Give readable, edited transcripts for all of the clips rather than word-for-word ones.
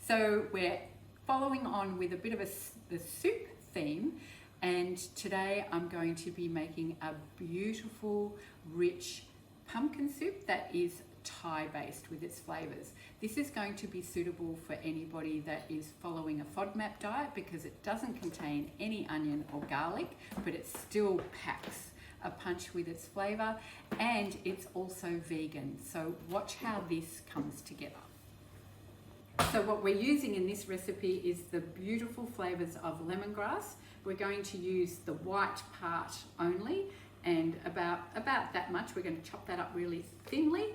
So we're following on with a bit of the soup theme, and today I'm going to be making a beautiful, rich pumpkin soup that is Thai based with its flavors. This is going to be suitable for anybody that is following a FODMAP diet because it doesn't contain any onion or garlic, but it still packs a punch with its flavor, and it's also vegan. So watch how this comes together. So what we're using in this recipe is the beautiful flavors of lemongrass. We're going to use the white part only, and about that much. We're going to chop that up really thinly.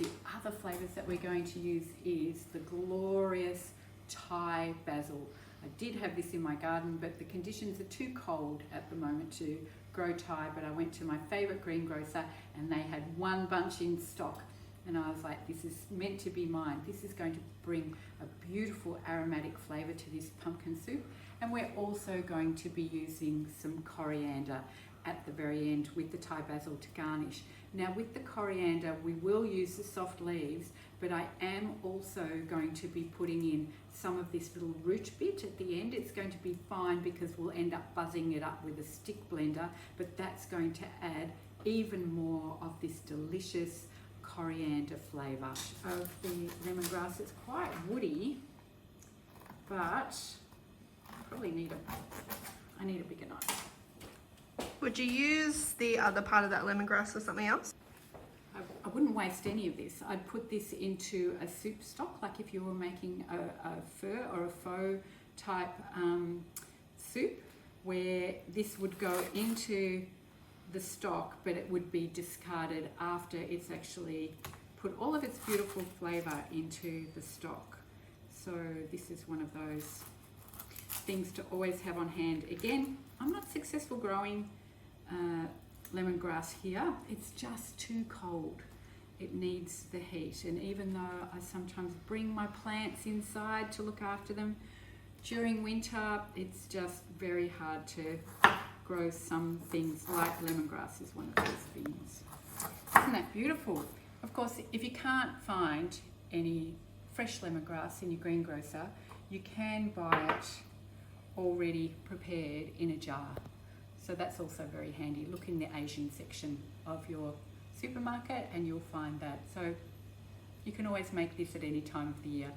The other flavors that we're going to use is the glorious Thai basil. I did have this in my garden, but the conditions are too cold at the moment to grow Thai, but I went to my favorite greengrocer and they had one bunch in stock. And I was like, this is meant to be mine. This is going to bring a beautiful aromatic flavor to this pumpkin soup. And we're also going to be using some coriander at the very end with the Thai basil to garnish. Now with the coriander, we will use the soft leaves, but I am also going to be putting in some of this little root bit at the end. It's going to be fine because we'll end up buzzing it up with a stick blender, but that's going to add even more of this delicious coriander flavour of the lemongrass. It's quite woody, but I need a bigger knife. Would you use the other part of that lemongrass or something else? I wouldn't waste any of this. I'd put this into a soup stock, like if you were making a fur or a faux type soup, where this would go into the stock, but it would be discarded after it's actually put all of its beautiful flavour into the stock. So this is one of those things to always have on hand. Again, I'm not successful growing lemongrass here. It's just too cold. It needs the heat, and even though I sometimes bring my plants inside to look after them during winter, it's just very hard to grow some things. Like lemongrass is one of those things. Isn't that beautiful? Of course, if you can't find any fresh lemongrass in your greengrocer, you can buy it already prepared in a jar. So that's also very handy. Look in the Asian section of your supermarket and you'll find that. So you can always make this at any time of the year.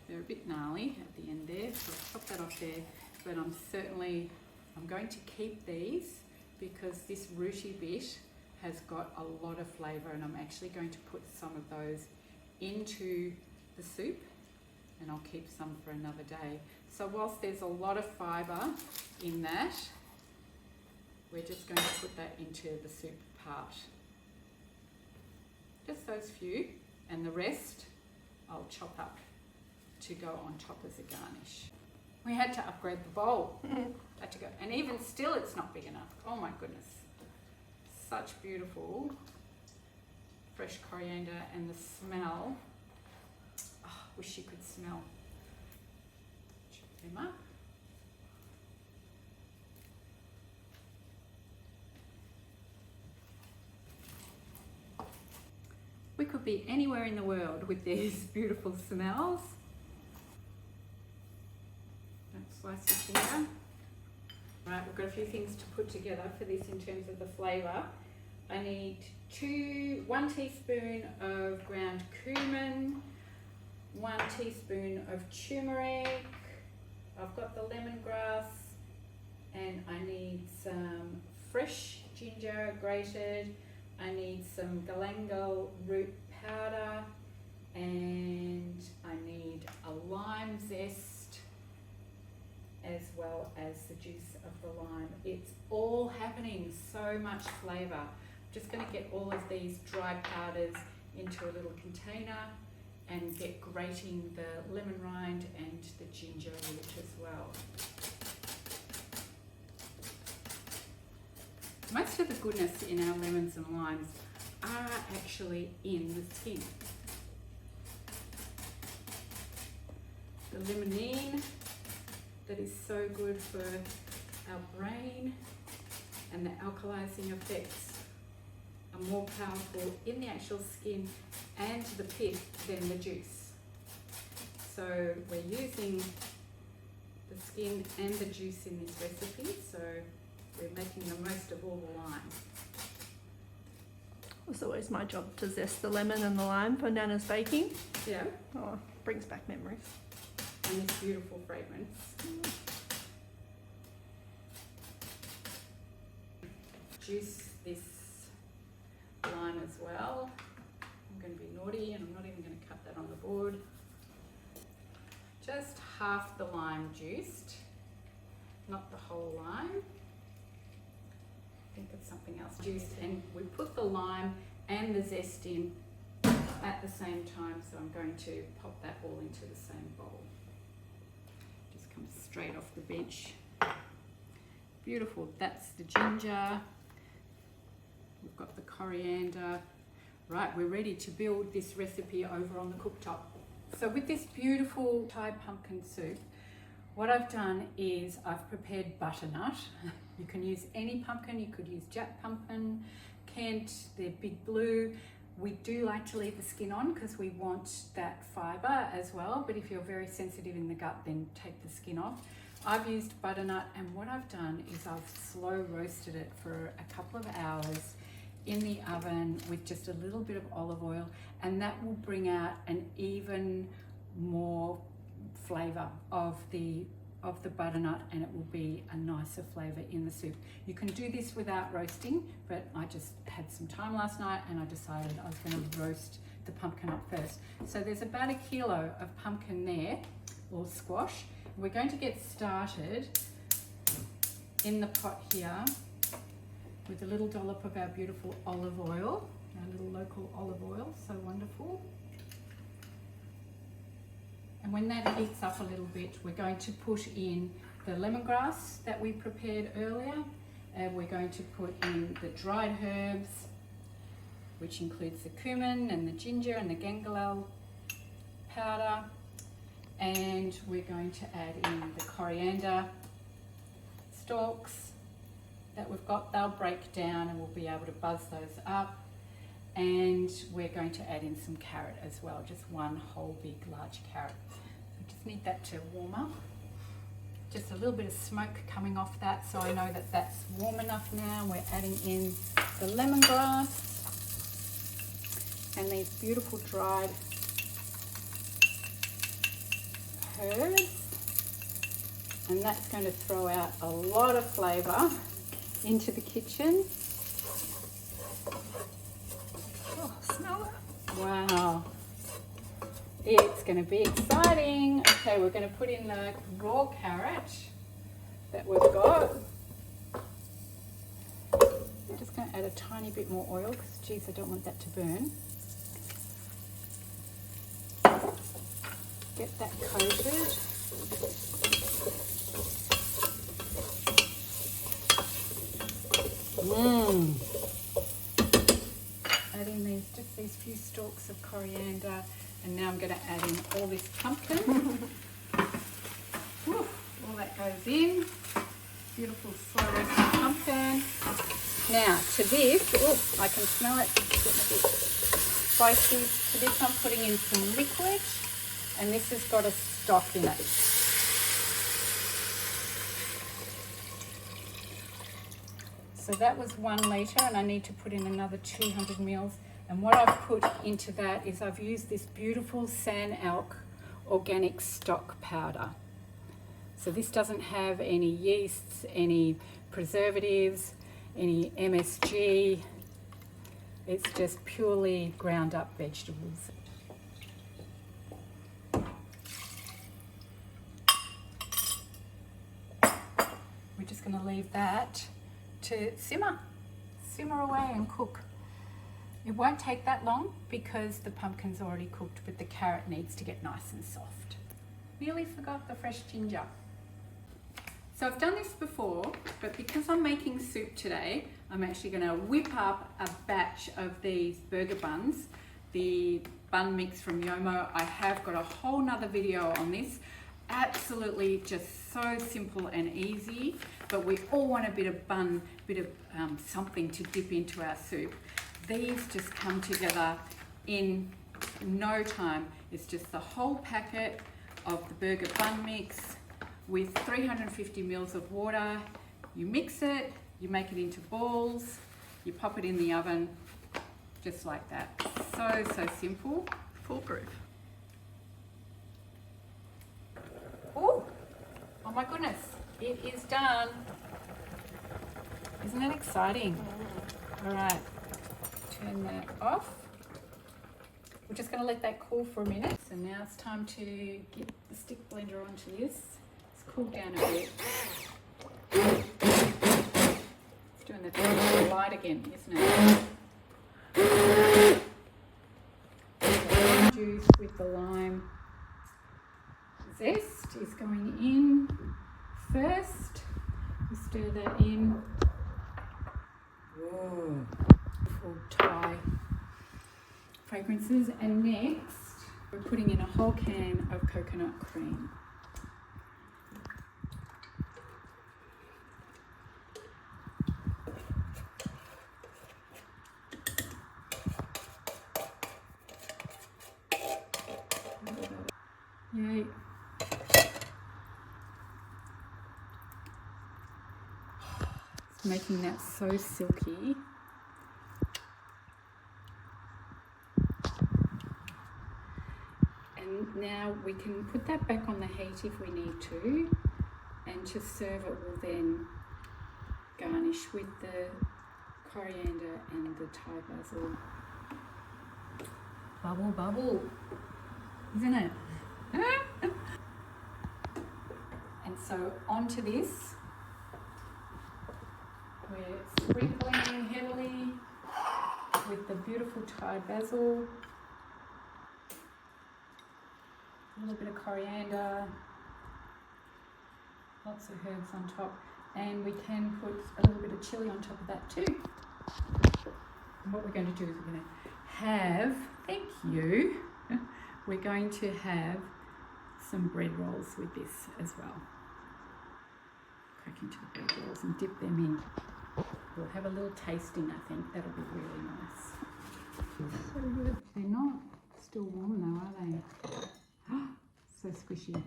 They're a bit gnarly at the end there, so I'll chop that off there. But I'm going to keep these because this rooty bit has got a lot of flavour, and I'm actually going to put some of those into the soup, and I'll keep some for another day. So whilst there's a lot of fibre in that, we're just going to put that into the soup part. Just those few, and the rest I'll chop up to go on top as a garnish. We had to upgrade the bowl. Had to go, and even still it's not big enough. Oh my goodness. Such beautiful fresh coriander, and the smell. Oh, wish you could smell. Chop them up. We could be anywhere in the world with these beautiful smells. Don't slice your finger. Right, we've got a few things to put together for this in terms of the flavour. I need 1 teaspoon of ground cumin, 1 teaspoon of turmeric. I've got the lemongrass, and I need some fresh ginger grated. I need some galangal root powder, and I need a lime zest, as well as the juice of the lime. It's all happening, so much flavour. I'm just going to get all of these dry powders into a little container and get grating the lemon rind and the ginger root as well. Most of the goodness in our lemons and limes are actually in the skin. The limonene that is so good for our brain, and the alkalizing effects are more powerful in the actual skin and the pith than the juice. So we're using the skin and the juice in this recipe, so we're making the most of all the lime. It's always my job to zest the lemon and the lime for Nana's baking. Yeah. Oh, brings back memories. And this beautiful fragrance. Juice this lime as well. I'm going to be naughty and I'm not even going to cut that on the board. Just half the lime juiced, not the whole lime. I think it's something else juiced, and we put the lime and the zest in at the same time, so I'm going to pop that all into the same bowl. Just comes straight off the bench. Beautiful. That's the ginger. We've got the coriander. Right, we're ready to build this recipe over on the cooktop. So with this beautiful Thai pumpkin soup, what I've done is I've prepared butternut. You can use any pumpkin, you could use Jack pumpkin, Kent, they're big blue. We do like to leave the skin on because we want that fibre as well, but if you're very sensitive in the gut, then take the skin off. I've used butternut, and what I've done is I've slow roasted it for a couple of hours in the oven with just a little bit of olive oil, and that will bring out an even more flavour of the butternut, and it will be a nicer flavour in the soup. You can do this without roasting, but I just had some time last night and I decided I was going to roast the pumpkin up first. So there's about 1 kilo of pumpkin there, or squash. We're going to get started in the pot here with a little dollop of our beautiful olive oil, our little local olive oil, so wonderful. And when that heats up a little bit, we're going to put in the lemongrass that we prepared earlier, and we're going to put in the dried herbs, which includes the cumin and the ginger and the gangalal powder, and we're going to add in the coriander stalks that we've got. They'll break down and we'll be able to buzz those up. And we're going to add in some carrot as well, just one whole big large carrot. We just need that to warm up. Just a little bit of smoke coming off that, so I know that that's warm enough now. We're adding in the lemongrass and these beautiful dried herbs, and that's going to throw out a lot of flavour into the kitchen. Smell it. Wow, it's going to be exciting. Okay, we're going to put in the raw carrot that we've got. I'm just going to add a tiny bit more oil because, geez, I don't want that to burn. Get that coated. Add in these few stalks of coriander, and now I'm going to add in all this pumpkin. Whew, all that goes in. Beautiful slow roasted pumpkin. Now to this, oh, I can smell it. It's getting a bit spicy. To this I'm putting in some liquid, and this has got a stock in it. So that was 1 litre, and I need to put in another 200 mils. And what I've put into that is I've used this beautiful San Elk organic stock powder. So this doesn't have any yeasts, any preservatives, any MSG. It's just purely ground up vegetables. We're just going to leave that to simmer away and cook. It won't take that long because the pumpkin's already cooked, but the carrot needs to get nice and soft. Nearly forgot the fresh ginger. So I've done this before, but because I'm making soup today, I'm actually going to whip up a batch of these burger buns, the bun mix from Yomo. I have got a whole nother video on this. Absolutely just so simple and easy, but we all want a bit of bun, something to dip into our soup. These just come together in no time. It's just the whole packet of the burger bun mix with 350 mils of water. You mix it, you make it into balls, you pop it in the oven, just like that. So simple. Foolproof. Oh my goodness, it is done. Isn't that exciting? All right, turn that off. We're just going to let that cool for a minute. So now it's time to get the stick blender onto this. It's cooled down a bit. It's doing the light again, isn't it? The juice with the lime zest is going in first. You stir that in. Whoa. Full Thai fragrances, and next we're putting in a whole can of coconut cream. Yay. It's making that so silky. Now we can put that back on the heat if we need to, and to serve it we'll then garnish with the coriander and the Thai basil. Bubble, bubble, isn't it? And so onto this, we're sprinkling heavily with the beautiful Thai basil. A little bit of coriander, lots of herbs on top, and we can put a little bit of chili on top of that too. And what we're going to do is we're going to have, thank you, we're going to have some bread rolls with this as well. Crack into the bread rolls and dip them in. We'll have a little tasting, I think. That'll be really nice. So good. They're not still warm though, are they? So squishy.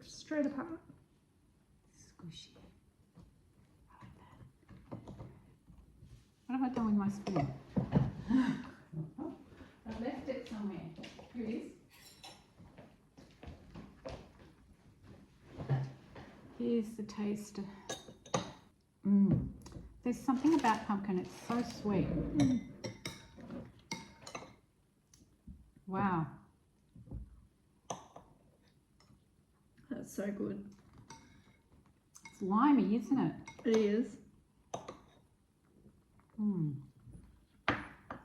Straight apart. Squishy. I like that. What have I done with my spoon? I left it somewhere. Here it is. Here's the taste. There's something about pumpkin, it's so sweet. Wow. That's so good. It's limey, isn't it? It is. But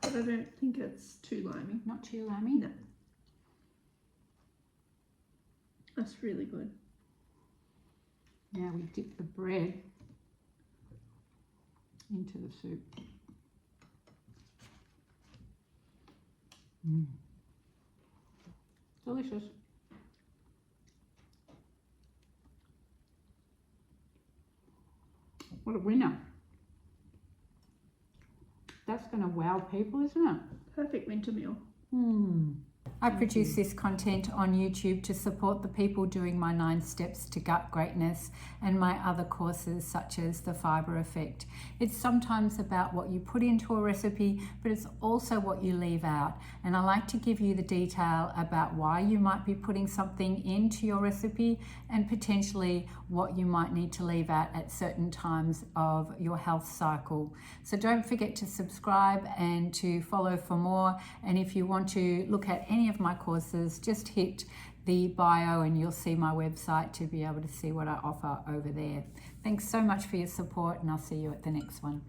I don't think it's too limey. Not too limey? No. That's really good. Now we dip the bread into the soup. Delicious. What a winner. That's going to wow people, isn't it? Perfect winter meal. I produce this content on YouTube to support the people doing my 9 steps to gut greatness and my other courses such as the fiber effect. It's sometimes about what you put into a recipe, but it's also what you leave out. And I like to give you the detail about why you might be putting something into your recipe and potentially what you might need to leave out at certain times of your health cycle. So don't forget to subscribe and to follow for more. And if you want to look at any of my courses, just hit the bio and you'll see my website to be able to see what I offer over there. Thanks so much for your support, and I'll see you at the next one.